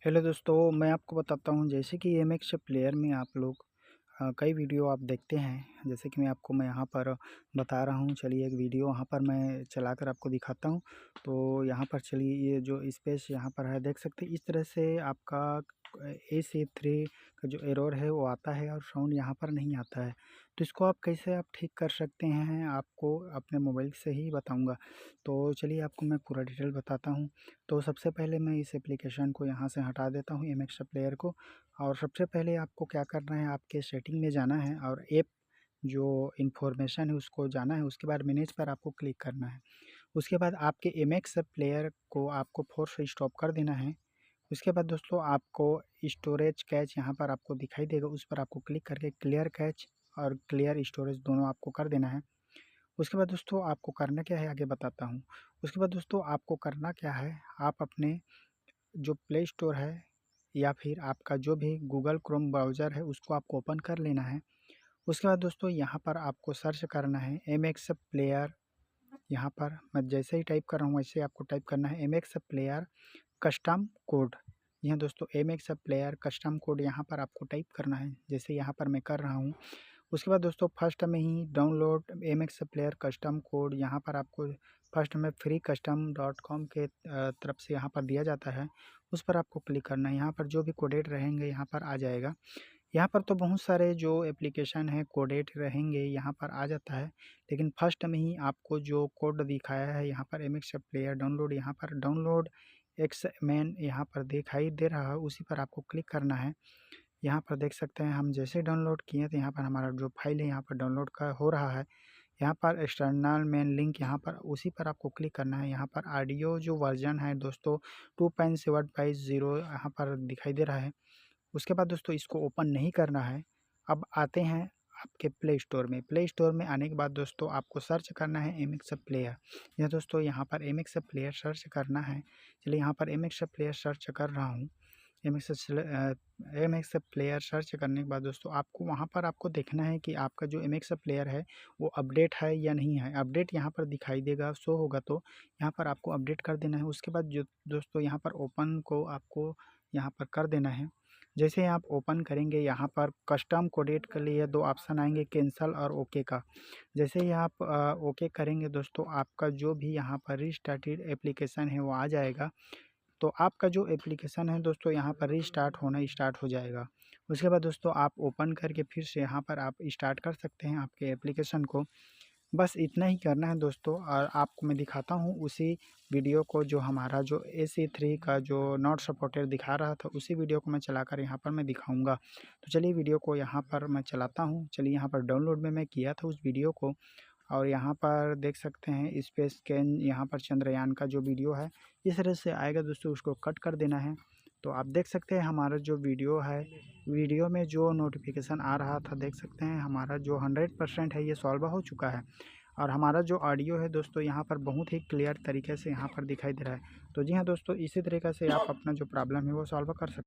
Hello दोस्तों, मैं आपको बताता हूँ जैसे कि एमएक्स प्लेयर में आप लोग कई वीडियो आप देखते हैं। जैसे कि मैं यहाँ पर बता रहा हूँ। चलिए एक वीडियो वहाँ पर मैं चलाकर आपको दिखाता हूँ। तो यहाँ पर चलिए ये जो स्पेस यहाँ पर है देख सकते हैं। इस तरह से आपका AC3 का जो एरर है वो आता है और साउंड यहाँ पर नहीं आता है। तो इसको आप कैसे आप ठीक कर सकते हैं, आपको अपने मोबाइल से ही बताऊँगा। तो चलिए आपको मैं पूरा डिटेल बताता हूँ। तो सबसे पहले मैं इस एप्लीकेशन को यहाँ से हटा देता हूँ, एमएक्स प्लेयर को। और सबसे पहले आपको क्या करना है, आपके सेटिंग में जाना है और ऐप जो इन्फॉर्मेशन है उसको जाना है। उसके बाद मैनेज पर आपको क्लिक करना है। उसके बाद आपके एमएक्स प्लेयर को आपको फोर्स स्टॉप कर देना है। उसके बाद दोस्तों आपको स्टोरेज कैच यहाँ पर आपको दिखाई देगा, उस पर आपको क्लिक करके क्लियर कैच और क्लियर स्टोरेज दोनों आपको कर देना है। उसके बाद दोस्तों आपको करना क्या है आगे बताता हूँ। उसके बाद दोस्तों आपको करना क्या है, आप अपने जो प्ले स्टोर है या फिर आपका जो भी गूगल क्रोम ब्राउज़र है उसको आपको ओपन कर लेना है। उसके बाद दोस्तों यहाँ पर आपको सर्च करना है एमएक्स प्लेयर। यहाँ पर मैं जैसे ही टाइप कर रहा हूँ वैसे आपको टाइप करना है एमएक्स प्लेयर कस्टम कोड। यहाँ दोस्तों एमएक्स प्लेयर कस्टम कोड यहाँ पर आपको टाइप करना है, जैसे यहाँ पर मैं कर रहा हूँ। उसके बाद दोस्तों फर्स्ट में ही download MX player custom code, यहाँ पर आपको फर्स्ट में freecustom.com के तरफ से यहाँ पर दिया जाता है, उस पर आपको क्लिक करना है। यहाँ पर जो भी कोडेड रहेंगे यहाँ पर आ जाएगा। यहाँ पर तो बहुत सारे जो एप्लीकेशन है कोडेड रहेंगे यहाँ पर आ जाता है, लेकिन फर्स्ट में ही आपको जो कोड दिखाया है यहाँ पर एमएक्स प्लेयर डाउनलोड, यहाँ पर डाउनलोड एक्स मैन यहाँ पर दिखाई दे रहा है, उसी पर आपको क्लिक करना है। यहाँ पर देख सकते हैं हम जैसे डाउनलोड किए तो यहाँ पर हमारा जो फाइल है यहाँ पर डाउनलोड का हो रहा है। यहाँ पर एक्सटर्नल मेन लिंक यहाँ पर उसी पर आपको क्लिक करना है। यहाँ पर ऑडियो जो वर्जन है दोस्तों 2.7/0 यहाँ पर दिखाई दे रहा है। उसके बाद दोस्तों इसको ओपन नहीं करना है। अब आते हैं आपके प्ले स्टोर में। प्ले स्टोर में आने के बाद दोस्तों आपको सर्च करना है एमएक्स प्लेयर। यह दोस्तों यहाँ पर एमएक्स प्लेयर सर्च करना है। चलिए यहाँ पर एमएक्स प्लेयर सर्च कर रहा हूँ। एमएक्स प्लेयर सर्च करने के बाद दोस्तों आपको वहाँ पर आपको देखना है कि आपका जो एमएक्स प्लेयर है वो अपडेट है या नहीं है। अपडेट यहाँ पर दिखाई देगा, शो होगा तो यहाँ पर आपको अपडेट कर देना है। उसके बाद जो दोस्तों यहाँ पर ओपन को आपको यहाँ पर कर देना है। जैसे आप ओपन करेंगे यहाँ पर कस्टम कोडेट के लिए दो ऑप्शन आएंगे, कैंसल और ओके का। जैसे ही आप ओके करेंगे दोस्तों आपका जो भी यहाँ पर रीस्टार्टेड एप्लीकेशन है वो आ जाएगा। तो आपका जो एप्लीकेशन है दोस्तों यहाँ पर रीस्टार्ट होना स्टार्ट हो जाएगा। उसके बाद दोस्तों आप ओपन करके फिर से यहाँ पर आप स्टार्ट कर सकते हैं आपके एप्लीकेशन को। बस इतना ही करना है दोस्तों। और आपको मैं दिखाता हूँ उसी वीडियो को जो हमारा जो AC3 का जो नॉट सपोर्टेड दिखा रहा था, उसी वीडियो को मैं चलाकर यहाँ पर मैं दिखाऊंगा। तो चलिए वीडियो को यहाँ पर मैं चलाता हूँ। चलिए यहाँ पर डाउनलोड में मैं किया था उस वीडियो को, और यहाँ पर देख सकते हैं स्पेस स्कैन, यहाँ पर चंद्रयान का जो वीडियो है इस तरह से आएगा दोस्तों, उसको कट कर देना है। तो आप देख सकते हैं हमारा जो वीडियो है, वीडियो में जो नोटिफिकेशन आ रहा था देख सकते हैं हमारा जो 100% है ये सॉल्व हो चुका है। और हमारा जो ऑडियो है दोस्तों यहाँ पर बहुत ही क्लियर तरीके से यहाँ पर दिखाई दे रहा है। तो जी हाँ दोस्तों, इसी तरीके से आप अपना जो प्रॉब्लम है वो सॉल्व कर सकते हैं।